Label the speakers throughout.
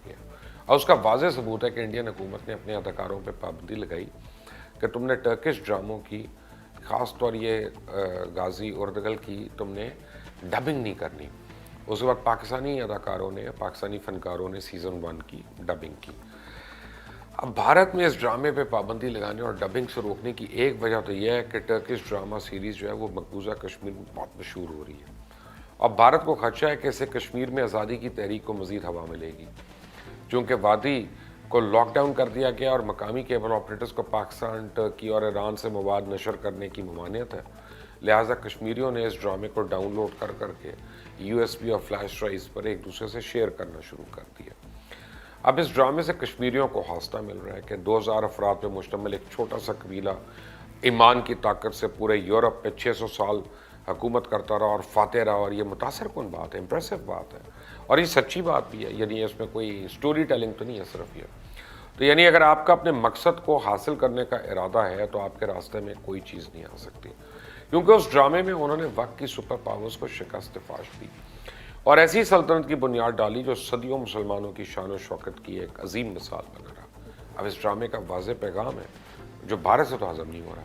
Speaker 1: گیا. اور اس کا واضح ثبوت ہے کہ انڈین حکومت نے اپنے اداکاروں پہ پابندی لگائی کہ تم نے ٹرکش ڈراموں کی، خاص طور یہ غازی اردگل کی، تم نے ڈبنگ نہیں کرنی. اس کے بعد پاکستانی اداکاروں نے، پاکستانی فنکاروں نے سیزن 1 کی ڈبنگ کی. اب بھارت میں اس ڈرامے پہ پابندی لگانے اور ڈبنگ سے روکنے کی ایک وجہ تو یہ ہے کہ ٹرکش ڈرامہ سیریز جو ہے وہ مقبوضہ کشمیر میں بہت مشہور ہو رہی ہے. اب بھارت کو خدشہ ہے کہ اسے کشمیر میں آزادی کی تحریک کو مزید ہوا ملے گی. چونکہ وادی کو لاک ڈاؤن کر دیا گیا اور مقامی کیبل آپریٹرز کو پاکستان، ٹرکی اور ایران سے مواد نشر کرنے کی ممانعت ہے، لہٰذا کشمیریوں نے اس ڈرامے کو ڈاؤن لوڈ کر کے یو ایس بی اور فلیش ڈرائیوز پر ایک دوسرے سے شیئر کرنا شروع کر دیا. اب اس ڈرامے سے کشمیریوں کو حوصلہ مل رہا ہے کہ 2000 افراد پہ مشتمل ایک چھوٹا سا قبیلہ ایمان کی طاقت سے پورے یورپ پہ 600 سال حکومت کرتا رہا اور فاتح رہا. اور یہ متاثر کن بات ہے، امپریسو بات ہے، اور یہ سچی بات بھی ہے. یعنی اس میں کوئی سٹوری ٹیلنگ تو نہیں ہے صرف یہ. تو یعنی اگر آپ کا اپنے مقصد کو حاصل کرنے کا ارادہ ہے تو آپ کے راستے میں کوئی چیز نہیں آ سکتی، کیونکہ اس ڈرامے میں انہوں نے وقت کی سپر پاورز کو شکست فاش دی اور ایسی سلطنت کی بنیاد ڈالی جو صدیوں مسلمانوں کی شان و شوکت کی ایک عظیم مثال بنا رہا. اب اس ڈرامے کا واضح پیغام ہے جو بھارت سے تو ہضم نہیں ہو رہا.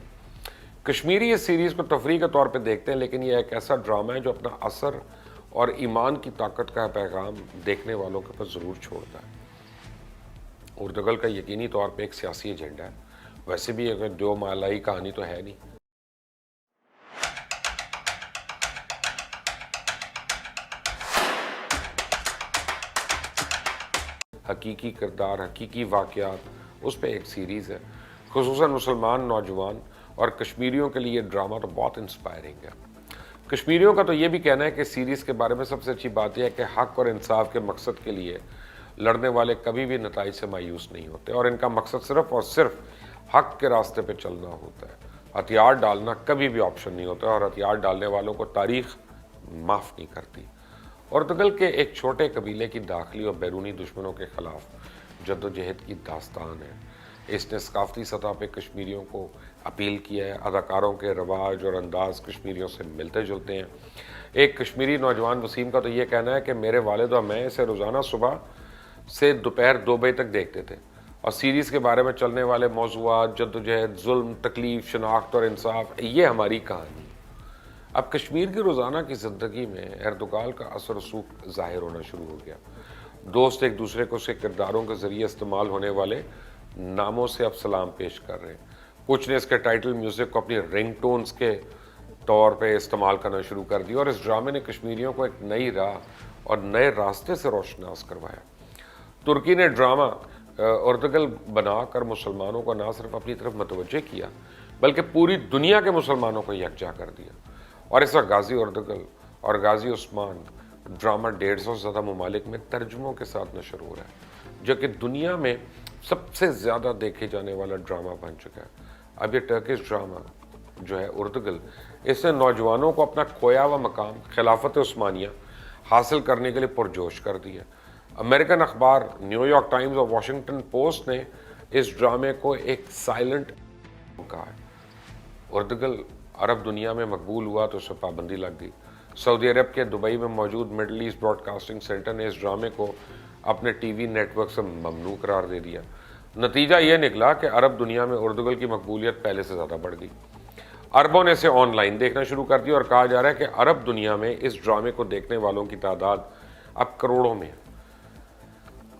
Speaker 1: کشمیری اس سیریز کو تفریح کے طور پہ دیکھتے ہیں، لیکن یہ ایک ایسا ڈرامہ ہے جو اپنا اثر اور ایمان کی طاقت کا پیغام دیکھنے والوں کے پاس ضرور چھوڑتا ہے. اردگل کا یقینی طور پہ ایک سیاسی ایجنڈا ہے، ویسے بھی ایک دو مالائی کہانی تو ہے نہیں. حقیقی کردار، حقیقی واقعات، اس پہ ایک سیریز ہے. خصوصاً مسلمان نوجوان اور کشمیریوں کے لیے ڈرامہ تو بہت انسپائرنگ ہے. کشمیریوں کا تو یہ بھی کہنا ہے کہ سیریز کے بارے میں سب سے اچھی بات یہ ہے کہ حق اور انصاف کے مقصد کے لیے لڑنے والے کبھی بھی نتائج سے مایوس نہیں ہوتے، اور ان کا مقصد صرف اور صرف حق کے راستے پہ چلنا ہوتا ہے. ہتھیار ڈالنا کبھی بھی آپشن نہیں ہوتا، اور ہتھیار ڈالنے والوں کو تاریخ معاف نہیں کرتی. اردگل کے ایک چھوٹے قبیلے کی داخلی اور بیرونی دشمنوں کے خلاف جدوجہد کی داستان ہے. اس نے ثقافتی سطح پہ کشمیریوں کو اپیل کیا ہے. اداکاروں کے رواج اور انداز کشمیریوں سے ملتے جلتے ہیں. ایک کشمیری نوجوان وسیم کا تو یہ کہنا ہے کہ میرے والد اور میں اسے روزانہ صبح سے دوپہر 2 بجے تک دیکھتے تھے، اور سیریز کے بارے میں چلنے والے موضوعات، جدوجہد، ظلم، تکلیف، شناخت اور انصاف، یہ ہماری کہانی. اب کشمیر کی روزانہ کی زندگی میں اردگال کا اثر رسوخ ظاہر ہونا شروع ہو گیا. دوست ایک دوسرے کو اس کے کرداروں کے ذریعے استعمال ہونے والے ناموں سے اب سلام پیش کر رہے ہیں. کچھ نے اس کے ٹائٹل میوزک کو اپنی رنگ ٹونز کے طور پہ استعمال کرنا شروع کر دیا، اور اس ڈرامے نے کشمیریوں کو ایک نئی راہ اور نئے راستے سے روشناس کروایا. ترکی نے ڈرامہ اردگل بنا کر مسلمانوں کو نہ صرف اپنی طرف متوجہ کیا بلکہ پوری دنیا کے مسلمانوں کو یکجا کر دیا. اور اس وقت غازی اردگل اور غازی عثمان ڈرامہ 150 سے زیادہ ممالک میں ترجموں کے ساتھ نشر ہو رہا ہے، جو کہ دنیا میں سب سے زیادہ دیکھے جانے والا ڈرامہ بن چکا ہے. اب یہ ٹرکش ڈرامہ جو ہے اردگل، اس نے نوجوانوں کو اپنا کھویا ہوا مقام خلافت عثمانیہ حاصل کرنے کے لیے پرجوش کر دیا. امریکن اخبار نیو یارک ٹائمز اور واشنگٹن پوسٹ نے اس ڈرامے کو ایک سائلنٹ کہا ہے. اردگل عرب دنیا میں مقبول ہوا تو اس پر پابندی لگ گئی. سعودی عرب کے دبئی میں موجود Middle East broadcasting centre نے اس ڈرامے کو اپنے ٹی وی نیٹ ورک سے ممنوع قرار دے دیا. نتیجہ یہ نکلا کہ عرب دنیا میں اردگل کی مقبولیت پہلے سے زیادہ بڑھ گئی. عربوں نے اسے آن لائن دیکھنا شروع کر دیا، اور کہا جا رہا ہے کہ عرب دنیا میں اس ڈرامے کو دیکھنے والوں کی تعداد اب کروڑوں میں ہے.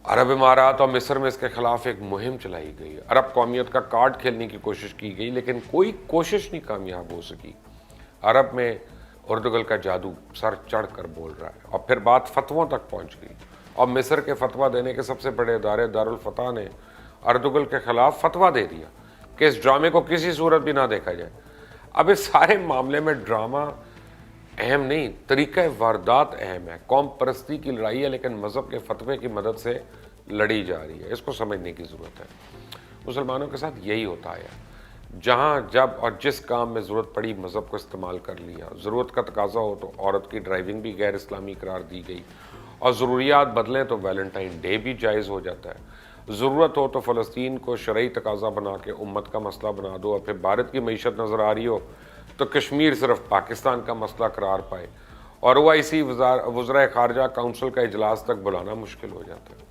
Speaker 1: عرب امارات اور مصر میں اس کے خلاف ایک مہم چلائی گئی. عرب قومیت کا کارڈ کھیلنے کی کوشش کی گئی، لیکن کوئی کوشش نہیں کامیاب ہو سکی. عرب میں اردگل کا جادو سر چڑھ کر بول رہا ہے، اور پھر بات فتووں تک پہنچ گئی، اور مصر کے فتویٰ دینے کے سب سے بڑے ادارے دارالفتح نے اردگل کے خلاف فتویٰ دے دیا کہ اس ڈرامے کو کسی صورت بھی نہ دیکھا جائے. اب اس سارے معاملے میں ڈرامہ اہم نہیں، طریقہ واردات اہم ہے. قوم پرستی کی لڑائی ہے، لیکن مذہب کے فتوے کی مدد سے لڑی جا رہی ہے. اس کو سمجھنے کی ضرورت ہے. مسلمانوں کے ساتھ یہی ہوتا ہے، جہاں جب اور جس کام میں ضرورت پڑی مذہب کو استعمال کر لیا. ضرورت کا تقاضا ہو تو عورت کی ڈرائیونگ بھی غیر اسلامی قرار دی گئی، اور ضروریات بدلیں تو ویلنٹائن ڈے بھی جائز ہو جاتا ہے. ضرورت ہو تو فلسطین کو شرعی تقاضا بنا کے امت کا مسئلہ بنا دو، اور پھر بھارت کی معیشت نظر آ رہی ہو تو کشمیر صرف پاکستان کا مسئلہ قرار پائے، اور OIC وزرائے خارجہ کونسل کا اجلاس تک بلانا مشکل ہو جاتا ہے.